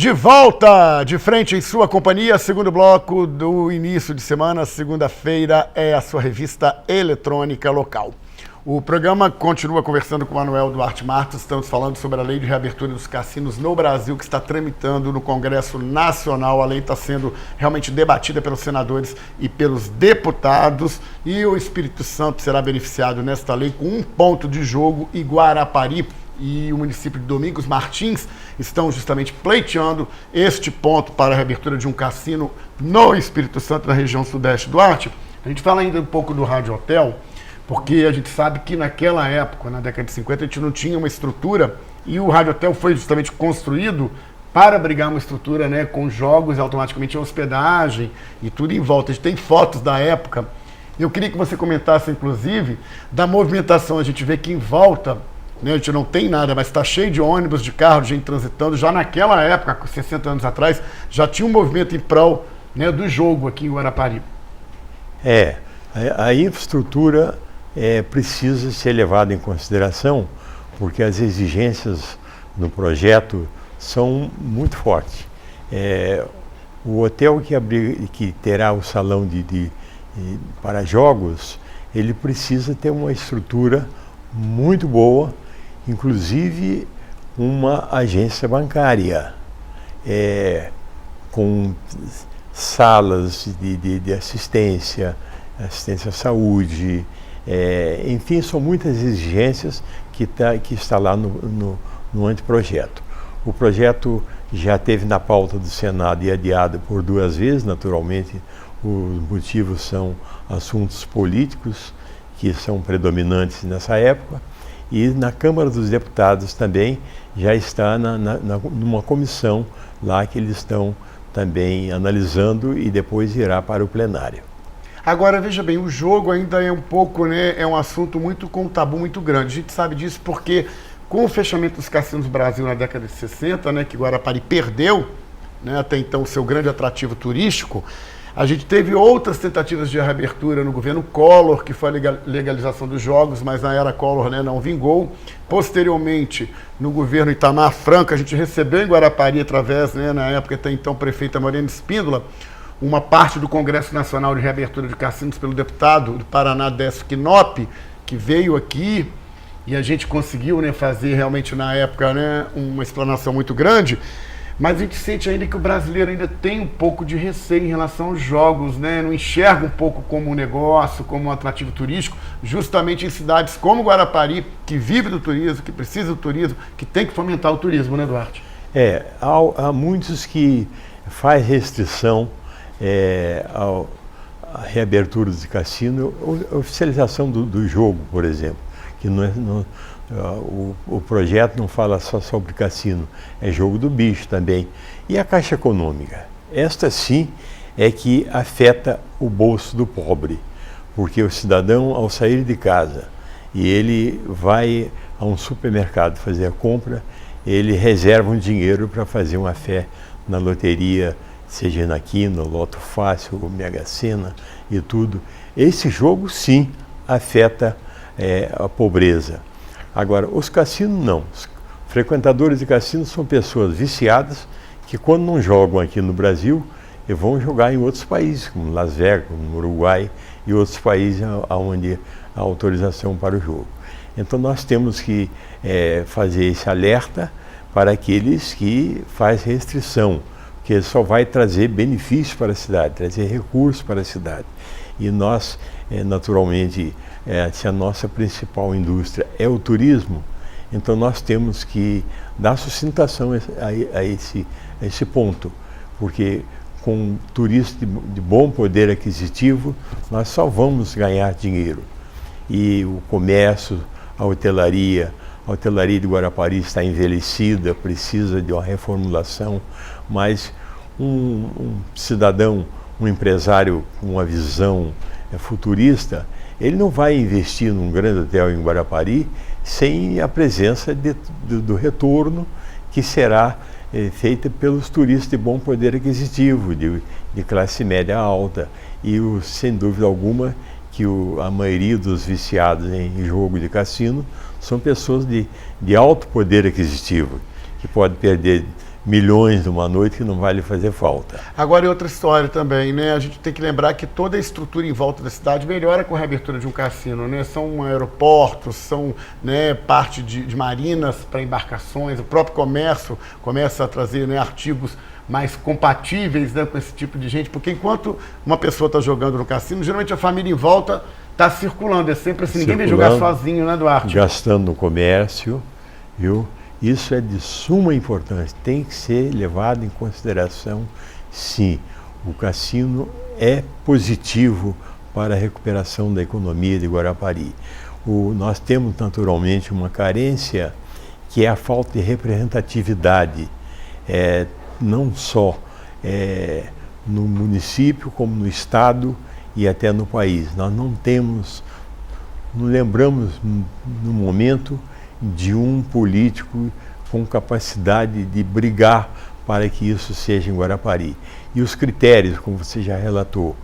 De volta, de frente em sua companhia, segundo bloco do início de semana, segunda-feira, é a sua revista eletrônica local. O programa continua conversando com o Manuel Duarte Martos, estamos falando sobre a lei de reabertura dos cassinos no Brasil, que está tramitando no Congresso Nacional. A lei está sendo realmente debatida pelos senadores e pelos deputados, e o Espírito Santo será beneficiado nesta lei com um ponto de jogo, e Guarapari e o município de Domingos Martins estão justamente pleiteando este ponto para a reabertura de um cassino no Espírito Santo, na região sudeste. Duarte, a gente fala ainda um pouco do Rádio Hotel, porque a gente sabe que naquela época, na década de 50, a gente não tinha uma estrutura, e o Rádio Hotel foi justamente construído para abrigar uma estrutura, né, com jogos, automaticamente hospedagem e tudo em volta. A gente tem fotos da época. Eu queria que você comentasse, inclusive, da movimentação. A gente vê que em volta, né, a gente não tem nada, mas está cheio de ônibus, de carro, de gente transitando. Já naquela época, 60 anos atrás, já tinha um movimento em prol, né, do jogo aqui em Guarapari. A infraestrutura precisa ser levada em consideração, porque as exigências no projeto são muito fortes. O hotel que terá o salão para jogos, ele precisa ter uma estrutura muito boa, inclusive uma agência bancária, com salas de assistência à saúde, enfim, são muitas exigências que está lá no anteprojeto. O projeto já esteve na pauta do Senado e adiado por 2 vezes, naturalmente. Os motivos são assuntos políticos que são predominantes nessa época, e na Câmara dos Deputados também já está numa comissão lá que eles estão também analisando, e depois irá para o plenário. Agora, veja bem, o jogo ainda é um pouco, né, é um assunto com um tabu muito grande. A gente sabe disso porque, com o fechamento dos cassinos do Brasil na década de 60, né, que Guarapari perdeu, né, até então o seu grande atrativo turístico, a gente teve outras tentativas de reabertura no governo Collor, que foi a legalização dos jogos, mas na era Collor, né, não vingou. Posteriormente, no governo Itamar Franco, a gente recebeu em Guarapari, através, né, na época até então prefeita Morena Espíndola, uma parte do Congresso Nacional de Reabertura de Cassinos pelo deputado do Paraná, Décio Quinop, que veio aqui, e a gente conseguiu, né, fazer realmente na época, né, uma explanação muito grande. Mas a gente sente ainda que o brasileiro ainda tem um pouco de receio em relação aos jogos, né? Não enxerga um pouco como um negócio, como um atrativo turístico, justamente em cidades como Guarapari, que vive do turismo, que precisa do turismo, que tem que fomentar o turismo, né, Duarte? Há muitos que faz restrição à reabertura de cassino, a oficialização do jogo, por exemplo, que o projeto não fala só sobre cassino, é jogo do bicho também. E a Caixa Econômica, esta sim é que afeta o bolso do pobre, porque o cidadão, ao sair de casa e ele vai a um supermercado fazer a compra, ele reserva um dinheiro para fazer uma fé na loteria, seja na Quina, Loto Fácil, Mega Sena e tudo. Esse jogo sim afeta a pobreza. Agora, os cassinos não. Os frequentadores de cassinos são pessoas viciadas que, quando não jogam aqui no Brasil, vão jogar em outros países, como Las Vegas, como Uruguai e outros países onde há autorização para o jogo. Então nós temos que fazer esse alerta para aqueles que fazem restrição, que só vai trazer benefícios para a cidade, trazer recursos para a cidade. E nós, naturalmente, se a nossa principal indústria é o turismo, então nós temos que dar sustentação a esse ponto, porque com turistas de bom poder aquisitivo, nós só vamos ganhar dinheiro. E o comércio, a hotelaria de Guarapari está envelhecida, precisa de uma reformulação, mas um cidadão, um empresário com uma visão futurista, ele não vai investir num grande hotel em Guarapari sem a presença do retorno que será feita pelos turistas de bom poder aquisitivo, de classe média alta. E sem dúvida alguma que a maioria dos viciados em jogo de cassino são pessoas de alto poder aquisitivo, que podem perder milhões numa noite que não vai lhe fazer falta. Agora é outra história também, né? A gente tem que lembrar que toda a estrutura em volta da cidade melhora com a reabertura de um cassino, né? São aeroportos, são, né, parte de marinas para embarcações, o próprio comércio começa a trazer, né, artigos mais compatíveis, né, com esse tipo de gente, porque enquanto uma pessoa está jogando no cassino, geralmente a família em volta está circulando, é sempre assim, ninguém vai jogar sozinho, né, Duarte? Gastando no comércio, viu? Isso é de suma importância, tem que ser levado em consideração, sim. O cassino é positivo para a recuperação da economia de Guarapari. Nós temos naturalmente uma carência que é a falta de representatividade, não só no município, como no estado e até no país. Nós não lembramos no momento de um político com capacidade de brigar para que isso seja em Guarapari. E os critérios, como você já relatou,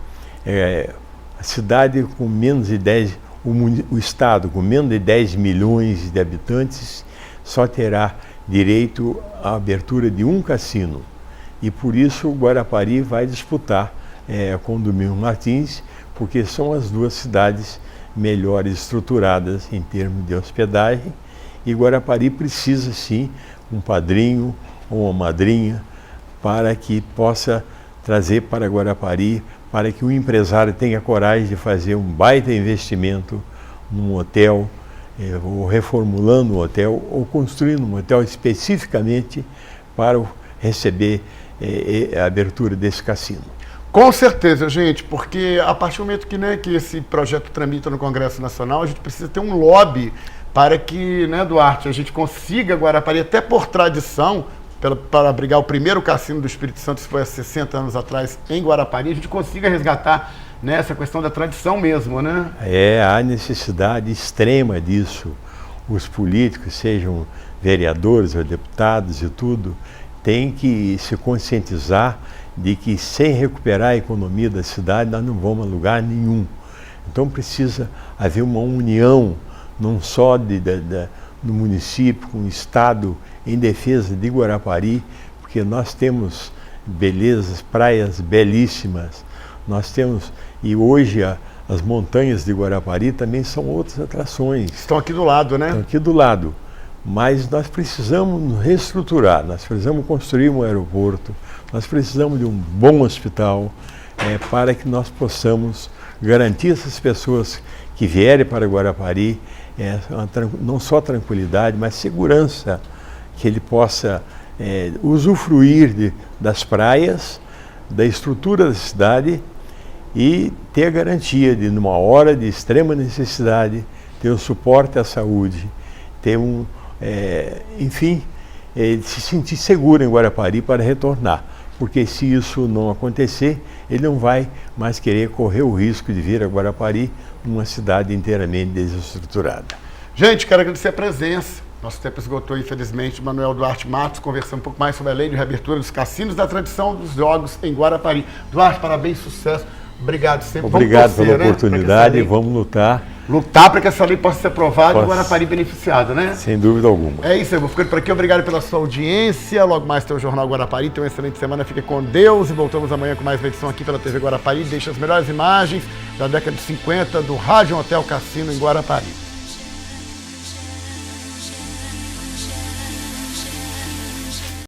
a cidade com menos de 10, o estado com menos de 10 milhões de habitantes só terá direito à abertura de um cassino. E por isso o Guarapari vai disputar com o Domingos Martins, porque são as duas cidades melhores estruturadas em termos de hospedagem. E Guarapari precisa, sim, um padrinho ou uma madrinha para que possa trazer para Guarapari, para que o empresário tenha coragem de fazer um baita investimento num hotel, ou reformulando um hotel, ou construindo um hotel especificamente para receber a abertura desse cassino. Com certeza, gente, porque a partir do momento que, né, que esse projeto tramita no Congresso Nacional, a gente precisa ter um lobby para que, né, Duarte, a gente consiga Guarapari, até por tradição, para abrigar o primeiro cassino do Espírito Santo, isso foi há 60 anos atrás, em Guarapari, a gente consiga resgatar, né, essa questão da tradição mesmo, né? Há necessidade extrema disso. Os políticos, sejam vereadores ou deputados e tudo, têm que se conscientizar de que sem recuperar a economia da cidade, nós não vamos a lugar nenhum. Então precisa haver uma união, não só do município, com o Estado, em defesa de Guarapari, porque nós temos belezas, praias belíssimas, nós temos, e hoje as montanhas de Guarapari também são outras atrações. Estão aqui do lado, né? Estão aqui do lado, mas nós precisamos nos reestruturar, nós precisamos construir um aeroporto, nós precisamos de um bom hospital, para que nós possamos garantir essas pessoas que vierem para Guarapari, não só tranquilidade, mas segurança, que ele possa usufruir das praias, da estrutura da cidade e ter a garantia de, numa hora de extrema necessidade, ter o suporte à saúde, ter enfim, se sentir seguro em Guarapari para retornar. Porque se isso não acontecer, ele não vai mais querer correr o risco de vir a Guarapari, uma cidade inteiramente desestruturada. Gente, quero agradecer a presença. Nosso tempo esgotou, infelizmente. Manuel Duarte Matos, conversando um pouco mais sobre a lei de reabertura dos cassinos da tradição dos jogos em Guarapari. Duarte, parabéns, sucesso. Obrigado sempre. Obrigado pela oportunidade, vamos lutar. Lutar para que essa lei possa ser aprovada e Guarapari beneficiada, né? Sem dúvida alguma. É isso, eu vou ficando por aqui. Obrigado pela sua audiência. Logo mais tem o Jornal Guarapari. Tenha uma excelente semana. Fique com Deus e voltamos amanhã com mais uma edição aqui pela TV Guarapari. Deixa as melhores imagens da década de 50 do Rádio Hotel Cassino em Guarapari.